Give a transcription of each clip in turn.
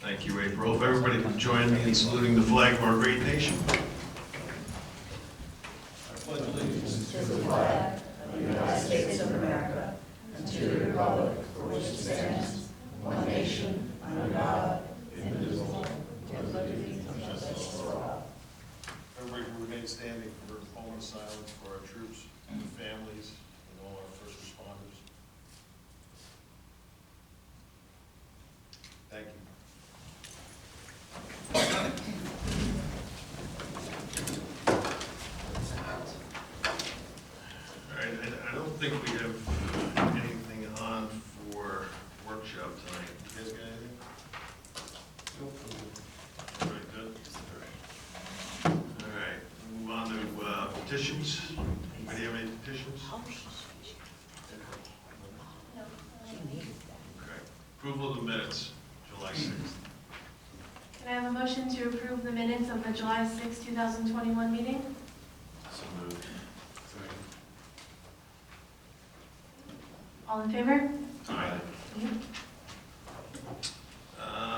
Thank you, April. If everybody can join me in saluting the flag of our great nation. I pledge allegiance to the flag of the United States of America and to the republic for which it stands, one nation, under God, indivisible, with liberty and justice for all. Everybody remain standing for a moment of silence for our troops and families and all our first responders. Thank you. All right, I don't think we have anything on for workshop tonight. You guys got anything? Very good. All right, move on to petitions. Anybody have any petitions? Okay. Approval of the minutes, July 6th. Can I have a motion to approve the minutes of the July 6, 2021 meeting? So moved. All in favor? Aye.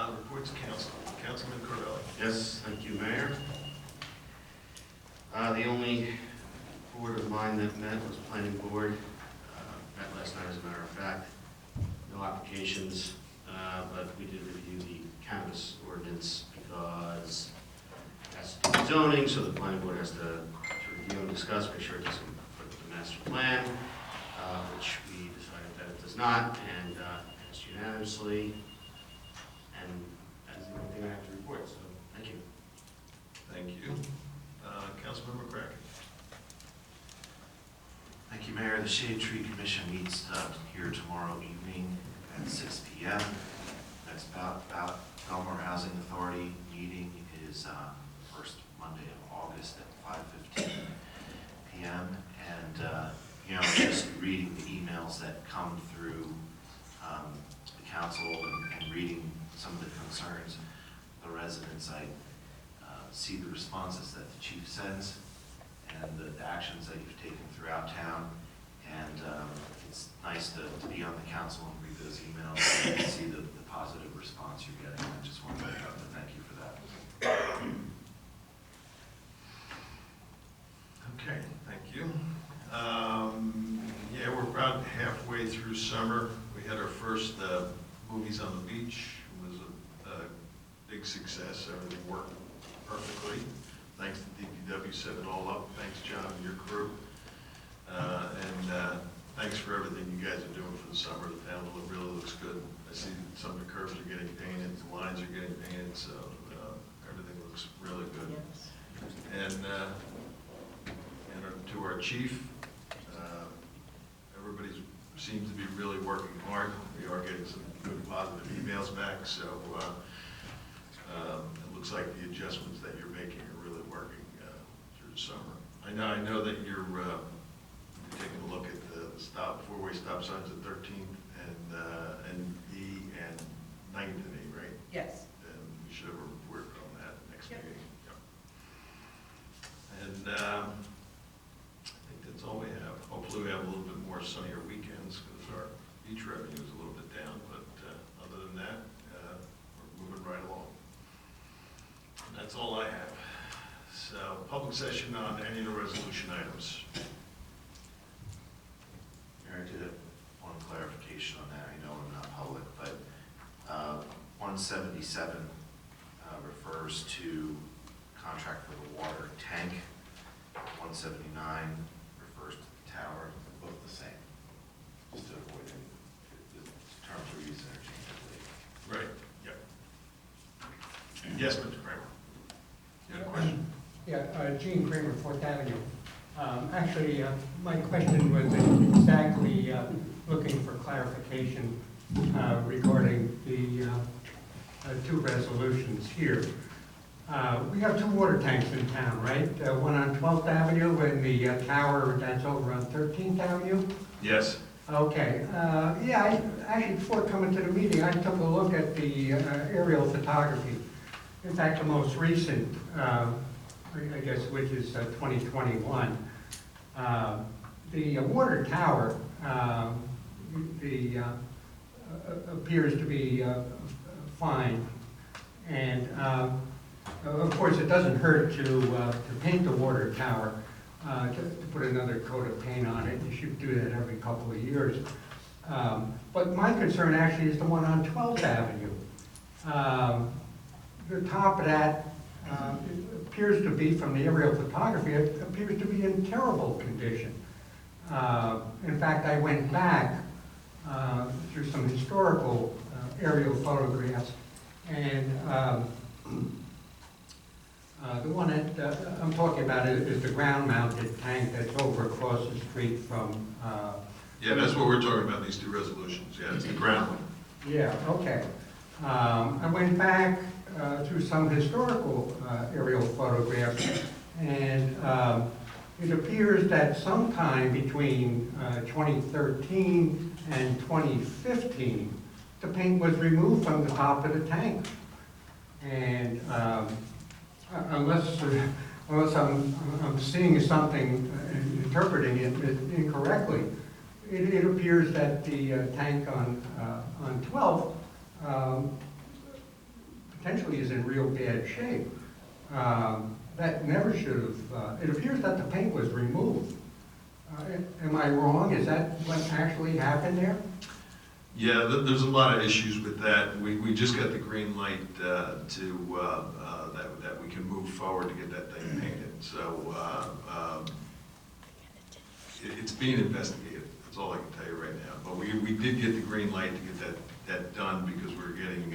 Reports of council. Councilman Cordelli. Yes, thank you, Mayor. The only board of mine that met was planning board. Met last night, as a matter of fact. No applications, but we did review the cannabis ordinance because it has to do with zoning, so the planning board has to review and discuss, make sure it doesn't conflict with the master plan, which we decided that it does not, and passed unanimously. And that is the only thing I have to report, so thank you. Thank you. Councilmember Cracken. Thank you, Mayor. The Shade Tree Commission meets here tomorrow evening at 6 p.m. That's about Belmar Housing Authority meeting is first Monday of August at 5:15 p.m. And just reading the emails that come through the council and reading some of the concerns of the residents, I see the responses that the chief sends and the actions that you've taken throughout town. And it's nice to be on the council and read those emails and see the positive response you're getting. I just want to thank you for that. Okay, thank you. Yeah, we're about halfway through summer. We had our first movies on the beach. It was a big success. Everything worked perfectly. Thanks to DPW, set it all up. Thanks, John, and your crew. And thanks for everything you guys are doing for the summer. The town really looks good. I see some of the curves are getting painted, the lines are getting painted, so everything looks really good. And to our chief, everybody seems to be really working hard. We are getting some good positive emails back, so it looks like the adjustments that you're making are really working through the summer. I know that you're taking a look at the four-way stop signs at 13th and E and 9th and E, right? Yes. And we should have a report on that next Yep. meeting. Yep. And I think that's all we have. Hopefully we have a little bit more sunnier weekends because our beach revenue is a little bit down, but other than that, we're moving right along. And that's all I have. So, public session on any of the resolution items. Mayor, I did have one clarification on that. I know I'm not public, but 177 refers to contract for the water tank. 179 refers to the tower. They're both the same, just to avoid any the terms are used interchangeably. Right, yep. Yes, Mr. Kramer. You had a question? Yeah, Gene Kramer, 4th Avenue. Actually, my question was exactly looking for clarification regarding the two resolutions here. We have two water tanks in town, right? One on 12th Avenue and the tower that's over on 13th Avenue? Yes. Okay. Yeah, actually, before coming to the meeting, I took a look at the aerial photography. In fact, the most recent, I guess, which is 2021. The water tower appears to be fine. And of course, it doesn't hurt to paint the water tower, to put another coat of paint on it. You should do that every couple of years. But my concern actually is the one on 12th Avenue. The top of that it appears to be, from the aerial photography, it appears to be in terrible condition. In fact, I went back through some historical aerial photographs, and the one that I'm talking about is the ground-mounted tank that's over across the street from... Yeah, that's what we're talking about, these two resolutions. Yeah, it's the ground one. Yeah, okay. I went back through some historical aerial photographs, and it appears that sometime between 2013 and 2015, the paint was removed from the top of the tank. And unless I'm seeing something, interpreting it incorrectly, it appears that the tank on 12th potentially is in real bad shape. That never should have, it appears that the paint was removed. Am I wrong? Is that what actually happened there? Yeah, there's a lot of issues with that. We just got the green light that we can move forward to get that thing painted. So it's being investigated. That's all I can tell you right now. But we did get the green light to get that done because we're getting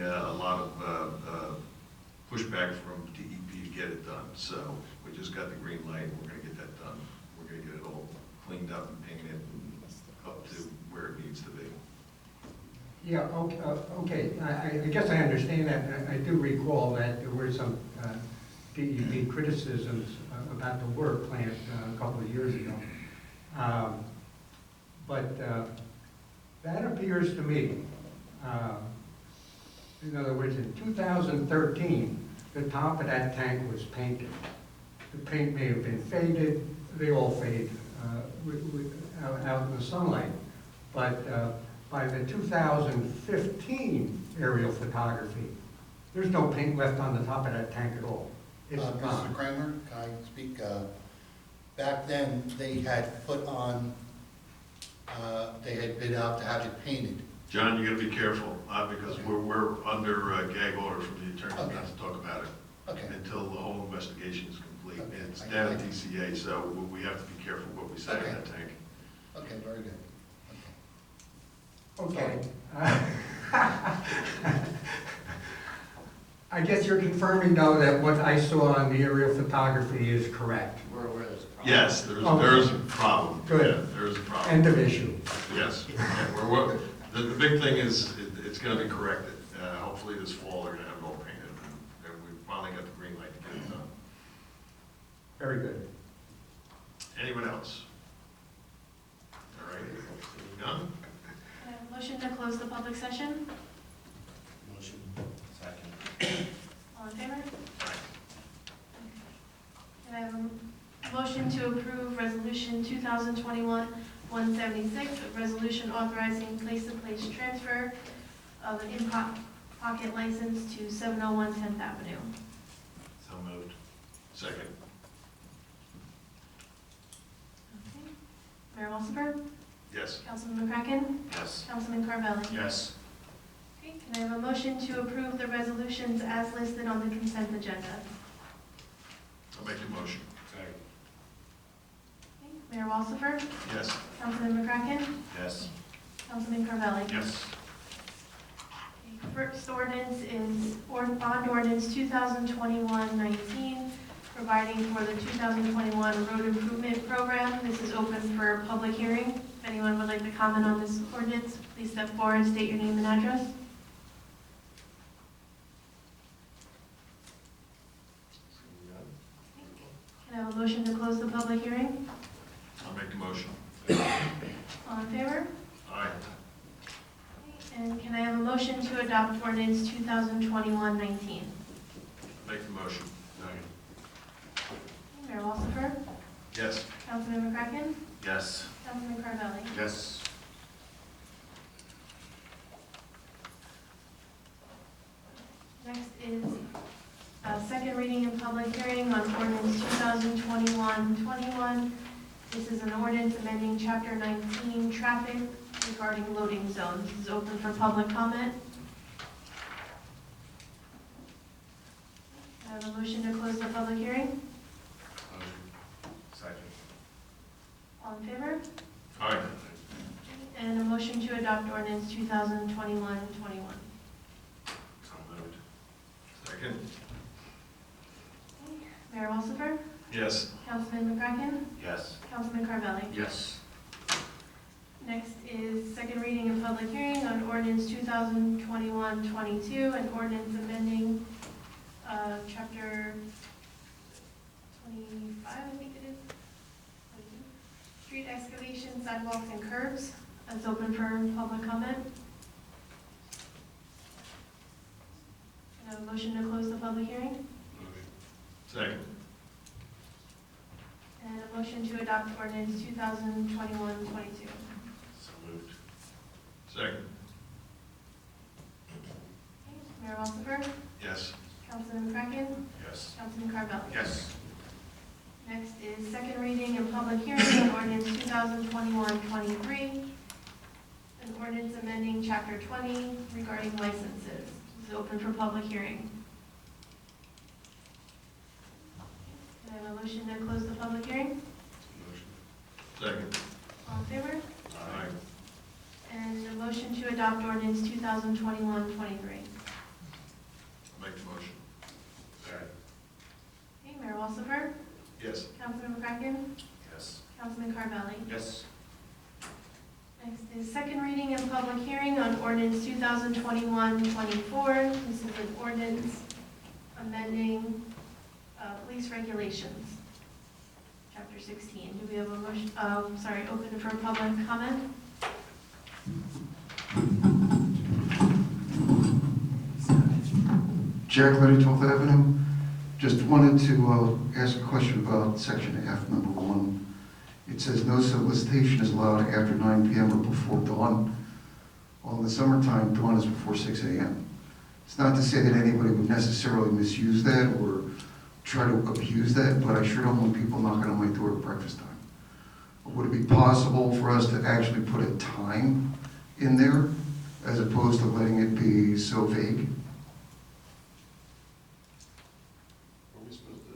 a lot of pushback from DEP to get it done. So we just got the green light. We're going to get that done. We're going to get it all cleaned up and painted and up to where it needs to be. Yeah, okay. I guess I understand that. I do recall that there were some DEP criticisms about the water plant a couple of years ago. But that appears to me, in other words, in 2013, the top of that tank was painted. The paint may have been faded. They all fade out in the sunlight. But by the 2015 aerial photography, there's no paint left on the top of that tank at all. It's gone. Mr. Kramer, can I speak? Back then, they had put on, they had bid out to have it painted. John, you gotta be careful, because we're under gag order from the attorney Okay. not to talk about it Okay. until the whole investigation is complete. Okay. It's down at DCA, so we have to be careful what we say in Okay. that tank. Okay, very good. Okay. I guess you're confirming, though, that what I saw on the aerial photography is correct. We're aware there's a problem. Yes, there's a problem. Good. Yeah, there is a problem. End of issue. Yes. Yeah, the big thing is, it's gonna be corrected. Hopefully this fall, they're gonna have it all painted, and we finally got the green light to get it done. Very good. Anyone else? All right, seeing none? Can I have a motion to close the public session? Motion. Second. All in favor? Can I have a motion to approve Resolution 2021-176, a resolution authorizing place-to-place transfer of an in-pocket license to 701 10th Avenue? So moved. Second. Okay. Mayor Walsifer? Yes. Councilman McCracken? Yes. Councilman Carvelli? Yes. Okay, can I have a motion to approve the resolutions as listed on the consent agenda? I'll make the motion. Second. Okay, Mayor Walsifer? Yes. Councilman McCracken? Yes. Councilman Carvelli? Yes. First ordinance is bond ordinance 2021-19, providing for the 2021 road improvement program. This is open for public hearing. If anyone would like to comment on this ordinance, please step forward and state your name and address. Can I have a motion to close the public hearing? I'll make the motion. All in favor? Aye. And can I have a motion to adopt ordinance 2021-19? Make the motion. Second. Mayor Walsifer? Yes. Councilman McCracken? Yes. Councilman Carvelli? Yes. second reading and public hearing on ordinance 2021-21. This is an ordinance amending Chapter 19, traffic regarding loading zones. This is open for public comment. I have a motion to close the public hearing. Second. All in favor? Aye. And a motion to adopt ordinance 2021-21. So moved. Second? Mayor Walsifer? Yes. Councilman McCracken? Yes. Councilman Carvelli? Yes. Next is second reading and public hearing on ordinance 2021-22, and ordinance amending chapter 25, I think it is. 22. Street excavation, sidewalks, and curbs. That's open for public comment. Can I have a motion to close the public hearing? Second? And a motion to adopt ordinance 2021-22. So moved. Second? Mayor Walsifer? Yes. Councilman McCracken? Yes. Councilman Carvelli? Yes. Next is second reading and public hearing on ordinance 2021-23, an ordinance amending chapter 20 regarding licenses. This is open for public hearing. Can I have a motion to close the public hearing? Second? All in favor? Aye. And a motion to adopt ordinance 2021-23. Make the motion. Second. Okay, Mayor Walsifer? Yes. Councilman McCracken? Yes. Councilman Carvelli? Yes. Next is second reading and public hearing on ordinance 2021-24. This is an ordinance amending police regulations, chapter 16. Do we have a motion, open for public comment? Jack Leddy, 12th Avenue. Just wanted to ask a question about section F, number 1. It says no solicitation is allowed after 9 p.m. or before dawn. Well, in the summertime, dawn is before 6 a.m. It's not to say that anybody would necessarily misuse that or try to abuse that, but I sure don't want people knocking on my door at breakfast time. Would it be possible for us to actually put a time in there as opposed to letting it be so vague? Are we supposed to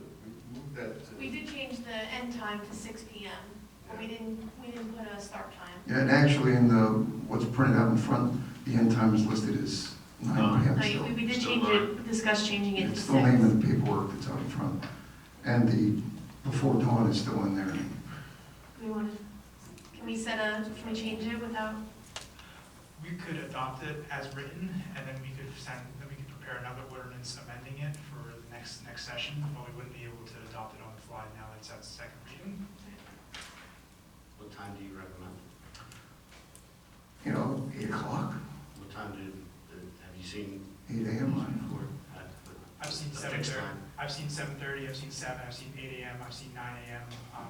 move that to? We did change the end time to 6 p.m., but we didn't put a start time. Yeah, and actually in the, what's printed out in front, the end time is listed as 9 p.m. No, still. we did Still change nine. it, discuss changing it to It's 6. still named in the paperwork that's out in front. And the before dawn is still in there. We want to, can we change it without? We could adopt it as written, and then we could prepare another ordinance amending it for the next session, but we wouldn't be able to adopt it on the fly now that it's at second reading. What time do you recommend? 8 o'clock, What time have you seen 8 a.m. before? I've seen A fixed 7:30, time? I've seen 7:30, I've seen 7, I've seen 8 a.m., I've seen 9 a.m.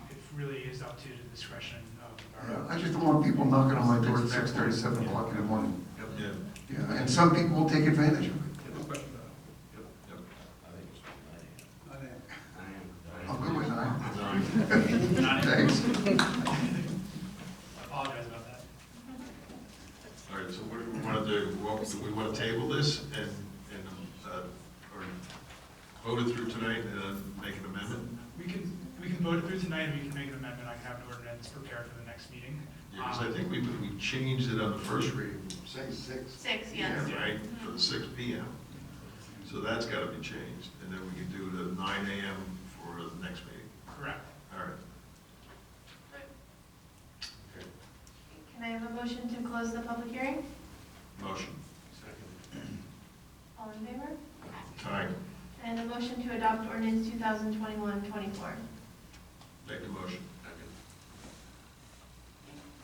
It really is up to the discretion of the borough. I just don't want people knocking on my door at 6:30, 7 o'clock in the morning. Yeah. Yeah, and some people will take advantage of it. I'm good with 9. Thanks. I apologize about that. All right, so what do we want to do? Do we want to table this and or vote it through tonight and then make an amendment? We can vote it through tonight, and we can make an amendment. I can have an ordinance prepared for the next meeting. Yeah, because I think we changed it on the first reading. Say 6. 6, Yeah, yes. right, for the 6 p.m. So that's got to be changed. And then we can do the 9 a.m. for the next meeting. Correct. All right. Can I have a motion to close the public hearing? Motion. All in favor? Aye. And a motion to adopt ordinance 2021-24. Make the motion.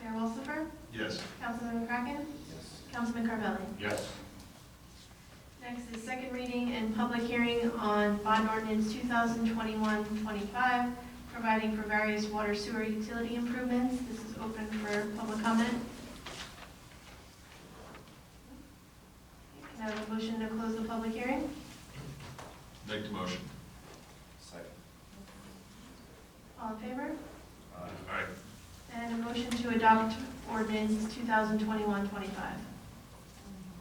Mayor Walsifer? Yes. Councilman McCracken? Yes. Councilman Carvelli? Yes. Next is second reading and public hearing on bond ordinance 2021-25, providing for various water sewer utility improvements. This is open for public comment. Can I have a motion to close the public hearing? Make the motion. All in favor? Aye. And a motion to adopt ordinance 2021-25.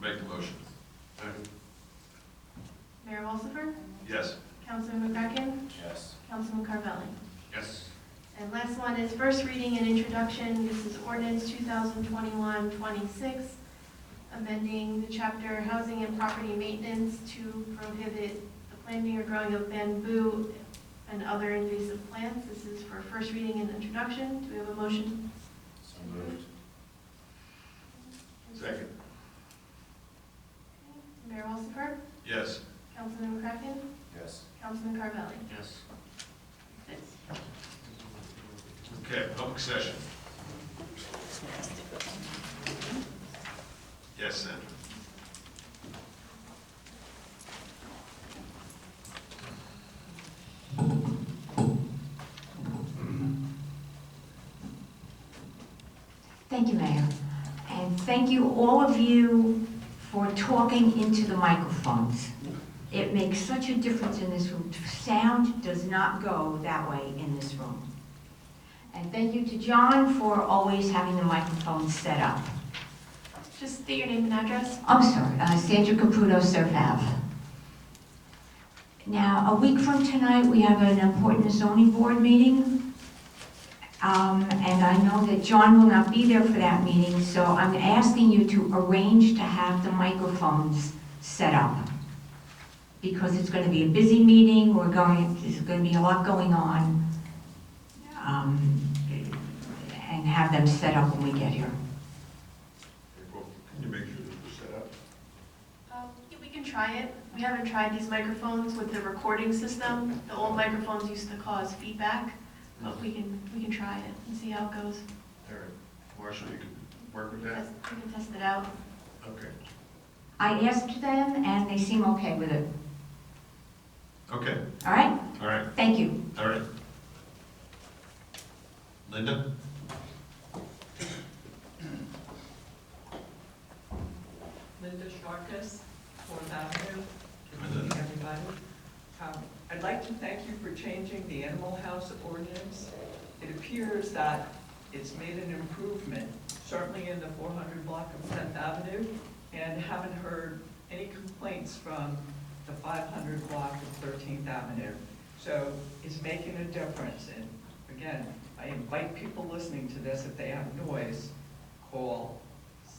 Make the motion. Second. Mayor Walsifer? Yes. Councilman McCracken? Yes. Councilman Carvelli? Yes. And last one is first reading and introduction. This is ordinance 2021-26, amending the chapter housing and property maintenance to prohibit the planting or growing of bamboo and other invasive plants. This is for first reading and introduction. Do we have a motion? So moved. Second. Mayor Walsifer? Yes. Councilman McCracken? Yes. Councilman Carvelli? Yes. Okay, public session. Yes, Sandra. Thank you, Mayor. And thank you, all of you, for talking into the microphones. It makes such a difference in this room. Sound does not go that way in this room. And thank you to John for always having the microphone set up. Just state your name and address. I'm sorry, Sandra Caputo, Surf Ave. Now, a week from tonight, we have an important zoning board meeting. And I know that John will not be there for that meeting, so I'm asking you to arrange to have the microphones set up. Because it's going to be a busy meeting, there's going to be a lot going on. And have them set up when we get here. April, can you make sure that they're set up? Yeah, we can try it. We haven't tried these microphones with the recording system. The old microphones used to cause feedback, but we can try it and see how it goes. All right. Marshall, you can work with that? We can test it out. Okay. I asked them, and they seem okay with it. Okay, All right? all right, Thank you. all right. Linda? Linda Sharkus, 4th Avenue. Hi, Good Linda. evening, everybody. I'd like to thank you for changing the animal house ordinance. It appears that it's made an improvement, certainly in the 400 block of 10th Avenue, and haven't heard any complaints from the 500 block of 13th Avenue. So it's making a difference. And again, I invite people listening to this, if they have noise, call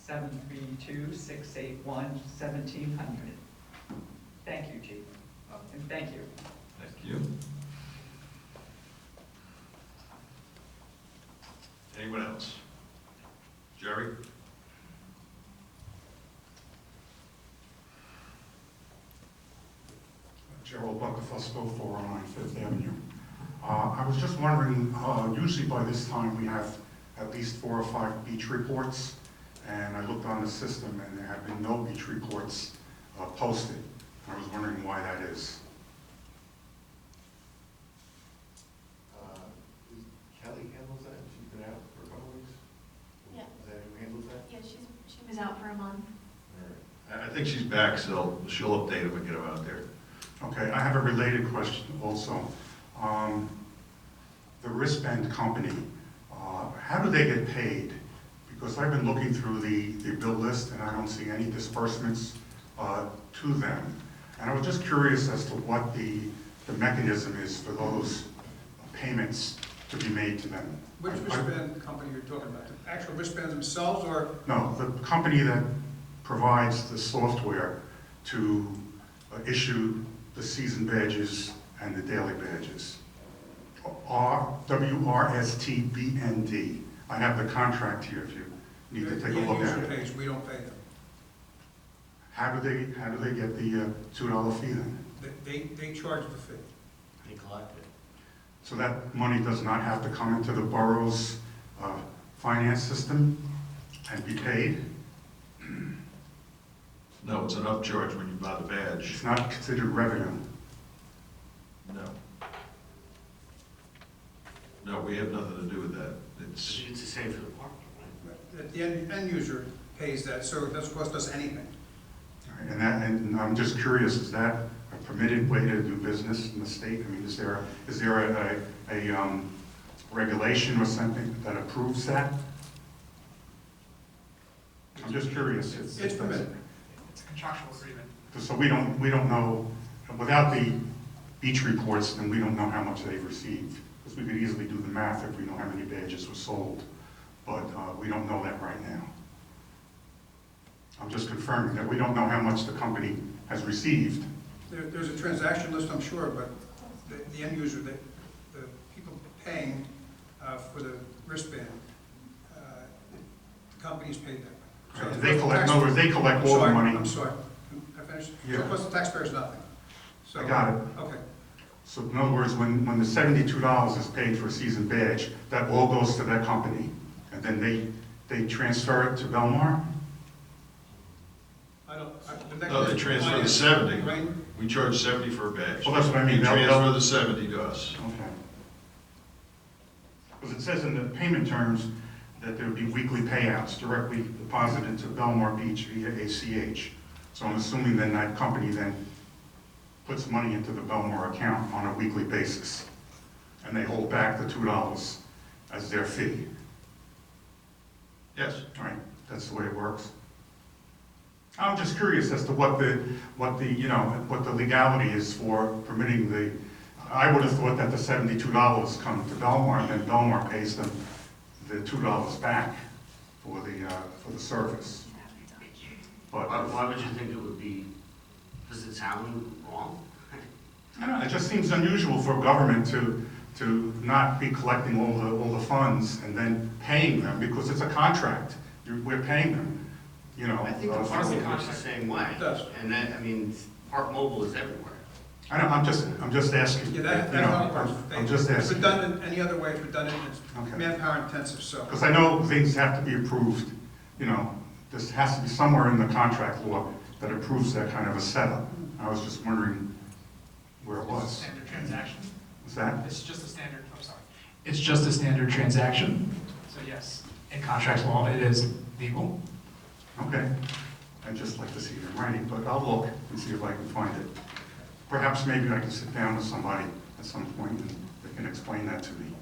732-681-1700. Thank you, Chief. And thank you. Thank you. Anyone else? Jerry? Gerald Buckafusco, 409 Fifth Avenue. I was just wondering, usually by this time we have at least 4 or 5 beach reports, and I looked on the system and there have been no beach reports posted. I was wondering why that is. Kelly handles that? She's been out for a couple weeks? Yeah. Is that who handles that? Yeah, she was out for a month. All right. I think she's back, so she'll update him and get him out there. Okay, I have a related question also. The wristband company, how do they get paid? Because I've been looking through the bill list and I don't see any disbursements to them. And I was just curious as to what the mechanism is for those payments to be made to them. Which wristband company you're talking about? The actual wristbands themselves, or? No, the company that provides the software to issue the season badges and the daily badges. WRSTBND. I have the contract here if you need to take a look at it. Page, we don't pay them. How do they get the $2 fee then? They charge the fee. They collect it. So that money does not have to come into the borough's finance system and be paid? No, it's an upcharge when you buy the badge. It's not considered revenue. No. No, we have nothing to do with that. It's, It's the same for the parking, right? The end user pays that, so it doesn't cost us anything. All right, and I'm just curious, is that a permitted way to do business in the state? I mean, is there a regulation or something that approves that? I'm just curious. It's permitted. It's a contractual agreement. So we don't know, without the beach reports, then we don't know how much they've received. Because we could easily do the math if we know how many badges were sold, but we don't know that right now. I'm just confirming that we don't know how much the company has received. There's a transaction list, I'm sure, but the end user, the people paying for the wristband, the companies paid them. So Right. They collect, in other words, they collect all the money. I'm sorry, I finished? Yeah. So it costs the taxpayers nothing. So- I got it. Okay. So in other words, when the $72 is paid for a season badge, that all goes to that company, and then they transfer it to Belmar? No, they transfer the 70. Right? We charge 70 for a badge. Well, that's what I mean. They transfer the 70 to us. Okay. Because it says in the payment terms that there would be weekly payouts directly deposited to Belmar Beach via ACH. So I'm assuming then that company then puts money into the Belmar account on a weekly basis. And they hold back the $2 as their fee. Yes. All right, that's the way it works. I'm just curious as to what the legality is for permitting the, I would have thought that the $72 come to Belmar, and then Belmar pays them the $2 back for the service. But Why would you think it would be, does it sound wrong? I don't know, it just seems unusual for government to not be collecting all the funds and then paying them, because it's a contract. We're paying them. You know, I think the park works the same way. It does. And then, I mean, Park Mobile is everywhere. I know, I'm just asking. Yeah, that's you know, how it works. I'm just It's asking. redundant, any other way it's redundant, it's Okay. manpower intensive, so. Because I know things have to be approved, you know, this has to be somewhere in the contract law that approves that kind of a setup. I was just wondering where it It's a was. standard transaction. Is that? It's just a standard, I'm sorry. It's just a standard transaction. So yes, in contract law, it is legal. Okay. I'd just like to see it in writing, but I'll look and see if I can find it. Perhaps maybe I can sit down with somebody at some point and they can explain that to me.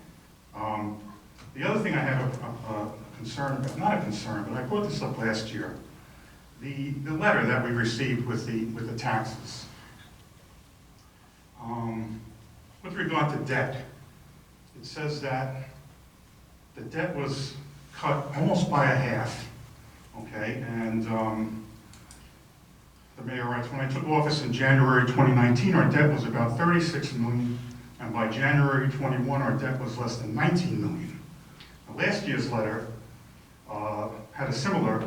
The other thing I have a concern about, not a concern, but I brought this up last year. The letter that we received with the taxes. With regard to debt, it says that the debt was cut almost by a half, okay? And the mayor writes, when I took office in January 2019, our debt was about 36 million, and by January 21, our debt was less than 19 million. Now, last year's letter had a similar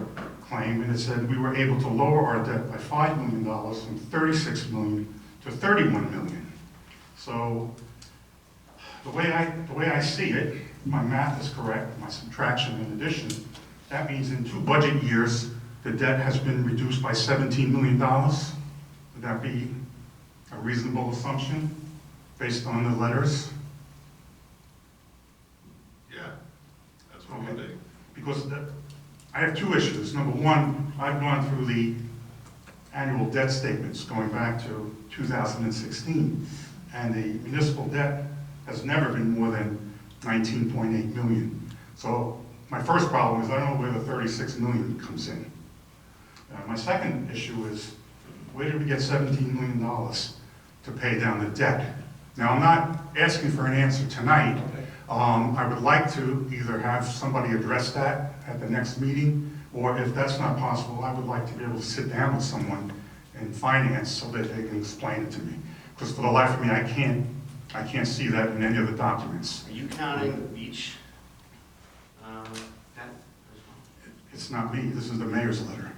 claim, and it said we were able to lower our debt by $5 million from 36 million to 31 million. So the way I see it, my math is correct, my subtraction and addition, that means in 2 budget years, the debt has been reduced by $17 million. Would that be a reasonable assumption based on the letters? Yeah, that's what we do. Because I have 2 issues. Number one, I've gone through the annual debt statements going back to 2016, and the municipal debt has never been more than 19.8 million. So my first problem is I don't know where the 36 million comes in. My second issue is, where did we get $17 million to pay down the debt? Now, I'm not asking for an answer tonight. I would like to either have somebody address that at the next meeting, or if that's not possible, I would like to be able to sit down with someone in finance so that they can explain it to me. Because for the life of me, I can't see that in any of the documents. Are you counting the beach debt as well? It's not me, this is the mayor's letter.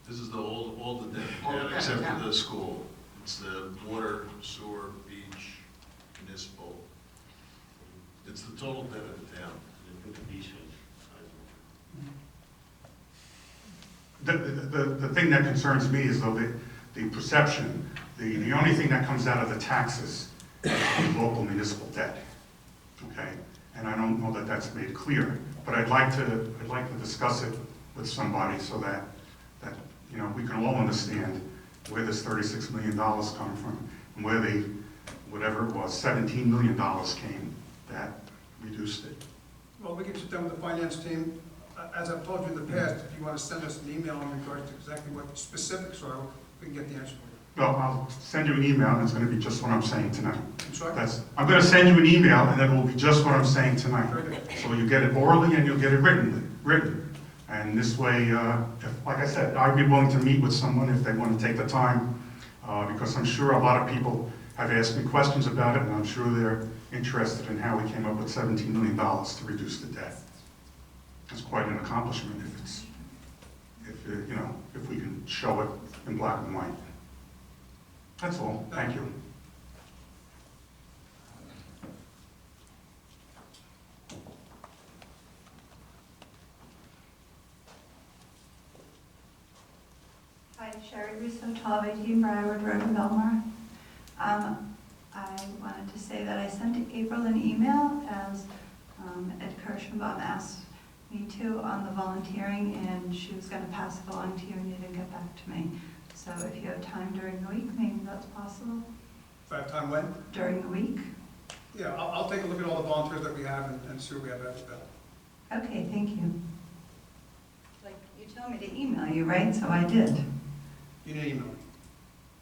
This is all the debt, All the yeah, debt, except yeah. for the school. It's the water, sewer, beach, municipal. It's the total debt of the town. I think the beach is The thing that concerns me is though the perception, the only thing that comes out of the taxes is the local municipal debt, okay? And I don't know that that's made clear, but I'd like to discuss it with somebody so that you know, we can all understand where this $36 million come from and where the, whatever it was, $17 million came that reduced it. Well, we can sit down with the finance team. As I've told you in the past, if you want to send us an email in regards to exactly what the specifics are, we can get the answer for you. Well, I'll send you an email, and it's going to be just what I'm saying tonight. I'm sorry? I'm going to send you an email, and then it will be just what I'm saying tonight. Very good. So you get it orally and you'll get it written. And this way, like I said, I'd be willing to meet with someone if they want to take the time, because I'm sure a lot of people have asked me questions about it, and I'm sure they're interested in how we came up with $17 million to reduce the debt. It's quite an accomplishment if we can show it in black and white. That's all. Thank you. Hi, Sherry Russo, 1218 Briarwood Road in Belmar. I wanted to say that I sent April an email as Ed Kirschenbaum asked me to on the volunteering, and she was going to pass it along to you, and you didn't get back to me. So if you have time during the week, maybe that's possible. If I have time when? During the week? Yeah, I'll take a look at all the volunteers that we have and see what we have after that. Okay, thank you. Like, you told me to email you, right? So I did. You need an email.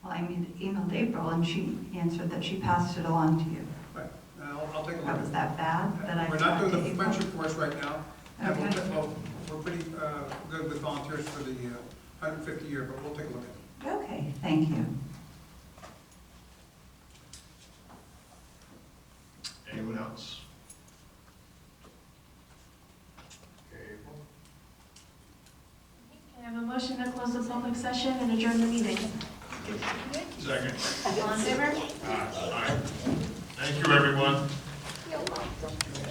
Well, I emailed April, and she answered that she passed it along to you. Right, and I'll take a look What, at was it. that bad that I We're not forgot doing to the April? friendship course right now. And Okay. we're pretty good with volunteers for the 150 year, but we'll take a look at it. Okay, thank you. Anyone else? Can I have a motion to close the public session and adjourn the meeting? Second. All in favor? Aye. Thank you, everyone. You're welcome.